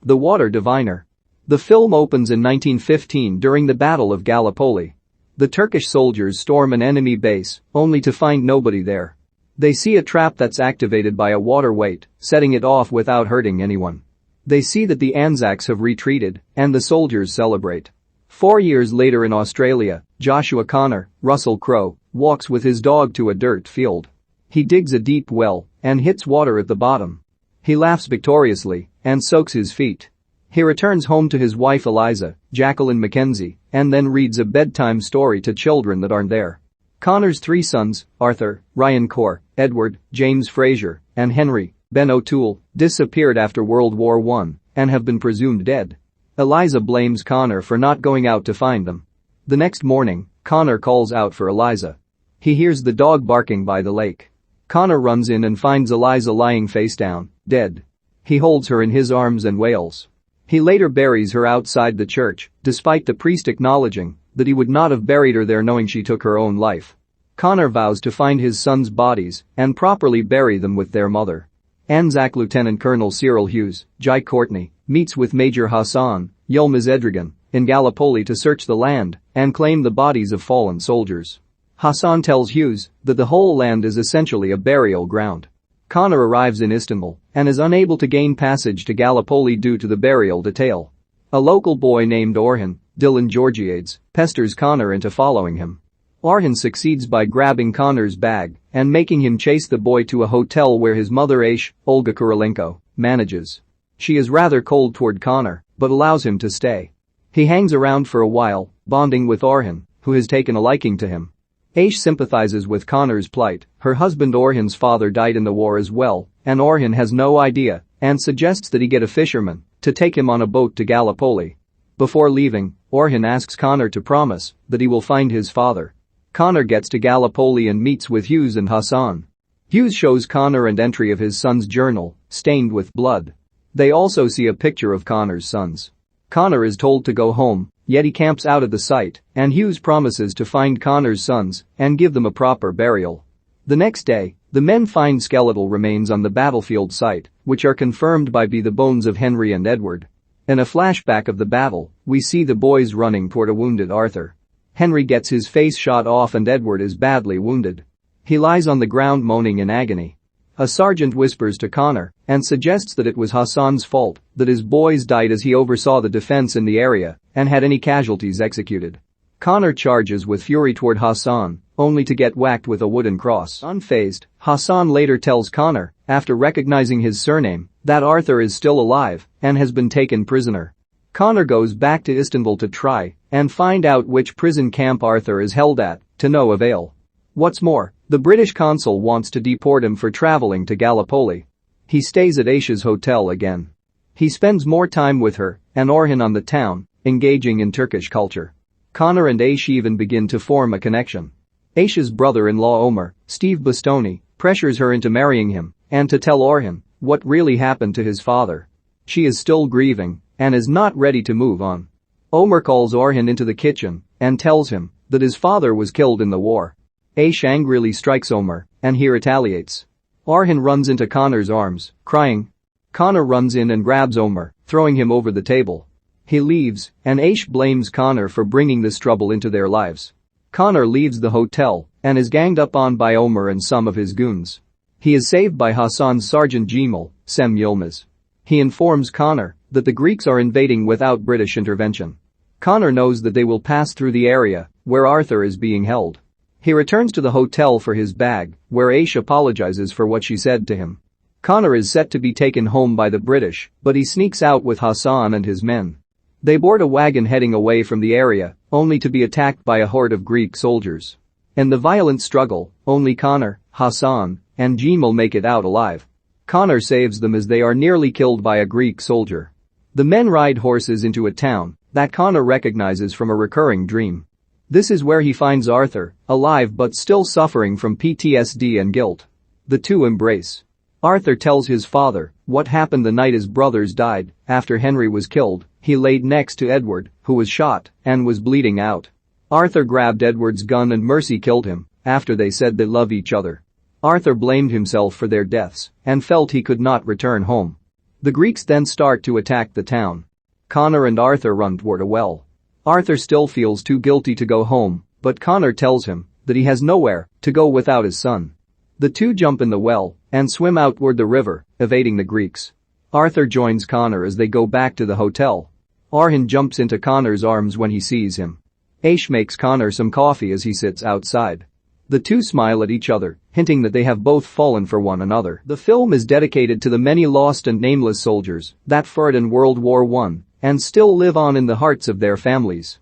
The Water Diviner. The film opens in 1915 during the Battle of Gallipoli. The Turkish soldiers storm an enemy base, only to find nobody there. They see a trap that's activated by a water weight, setting it off without hurting anyone. They see that the Anzacs have retreated, and the soldiers celebrate. 4 years later in Australia, Joshua Connor, Russell Crowe, walks with his dog to a dirt field. He digs a deep well and hits water at the bottom. He laughs victoriously and soaks his feet. He returns home to his wife Eliza, Jacqueline Mackenzie, and then reads a bedtime story to children that aren't there. Connor's 3 sons, Arthur, Ryan Corr, Edward, James Fraser, and Henry, Ben O'Toole, disappeared after World War I and have been presumed dead. Eliza blames Connor for not going out to find them. The next morning, Connor calls out for Eliza. He hears the dog barking by the lake. Connor runs in and finds Eliza lying face down, dead. He holds her in his arms and wails. He later buries her outside the church, despite the priest acknowledging that he would not have buried her there knowing she took her own life. Connor vows to find his sons' bodies and properly bury them with their mother. Anzac Lieutenant Colonel Cyril Hughes, Courtney, meets with Major Hassan, Yılmaz Edrigan, in Gallipoli to search the land and claim the bodies of fallen soldiers. Hassan tells Hughes that the whole land is essentially a burial ground. Connor arrives in Istanbul and is unable to gain passage to Gallipoli due to the burial detail. A local boy named Orhan, Dylan Georgiades, pesters Connor into following him. Orhan succeeds by grabbing Connor's bag and making him chase the boy to a hotel where his mother Olga Kurylenko, manages. She is rather cold toward Connor, but allows him to stay. He hangs around for a while, bonding with Orhan, who has taken a liking to him. Sympathizes with Connor's plight. Her husband Orhan's father died in the war as well, and Orhan has no idea and suggests that he get a fisherman to take him on a boat to Gallipoli. Before leaving, Orhan asks Connor to promise that he will find his father. Connor gets to Gallipoli and meets with Hughes and Hassan. Hughes shows Connor an entry of his son's journal, stained with blood. They also see a picture of Connor's sons. Connor is told to go home, yet he camps out of the site, and Hughes promises to find Connor's sons and give them a proper burial. The next day, the men find skeletal remains on the battlefield site, which are confirmed by the bones of Henry and Edward. In a flashback of the battle, we see the boys running toward a wounded Arthur. Henry gets his face shot off and Edward is badly wounded. He lies on the ground moaning in agony. A sergeant whispers to Connor and suggests that it was Hassan's fault that his boys died as he oversaw the defense in the area and had any casualties executed. Connor charges with fury toward Hassan, only to get whacked with a wooden cross. Unfazed, Hassan later tells Connor, after recognizing his surname, that Arthur is still alive and has been taken prisoner. Connor goes back to Istanbul to try and find out which prison camp Arthur is held at, to no avail. What's more, the British consul wants to deport him for traveling to Gallipoli. He stays at Aisha's hotel again. He spends more time with her and Orhan on the town, engaging in Turkish culture. Connor and Aisha even begin to form a connection. Aisha's brother-in-law Omar, Steve Bastoni, pressures her into marrying him and to tell Orhan what really happened to his father. She is still grieving and is not ready to move on. Omar calls Orhan into the kitchen and tells him that his father was killed in the war. Aisha angrily strikes Omar and he retaliates. Orhan runs into Connor's arms, crying. Connor runs in and grabs Omar, throwing him over the table. He leaves and Aisha blames Connor for bringing this trouble into their lives. Connor leaves the hotel and is ganged up on by Omar and some of his goons. He is saved by Hassan's Sergeant Cemal, Sem Yılmaz. He informs Connor that the Greeks are invading without British intervention. Connor knows that they will pass through the area where Arthur is being held. He returns to the hotel for his bag, where Aisha apologizes for what she said to him. Connor is set to be taken home by the British, but he sneaks out with Hassan and his men. They board a wagon heading away from the area, only to be attacked by a horde of Greek soldiers. In the violent struggle, only Connor, Hassan, and Cemal make it out alive. Connor saves them as they are nearly killed by a Greek soldier. The men ride horses into a town that Connor recognizes from a recurring dream. This is where he finds Arthur, alive but still suffering from PTSD and guilt. The two embrace. Arthur tells his father what happened the night his brothers died. After Henry was killed, he laid next to Edward, who was shot and was bleeding out. Arthur grabbed Edward's gun and Mercy killed him after they said they love each other. Arthur blamed himself for their deaths and felt he could not return home. The Greeks then start to attack the town. Connor and Arthur run toward a well. Arthur still feels too guilty to go home, but Connor tells him that he has nowhere to go without his son. The two jump in the well and swim out toward the river, evading the Greeks. Arthur joins Connor as they go back to the hotel. Arhin jumps into Connor's arms when he sees him. Aish makes Connor some coffee as he sits outside. The two smile at each other, hinting that they have both fallen for one another. The film is dedicated to the many lost and nameless soldiers that fought in World War I and still live on in the hearts of their families.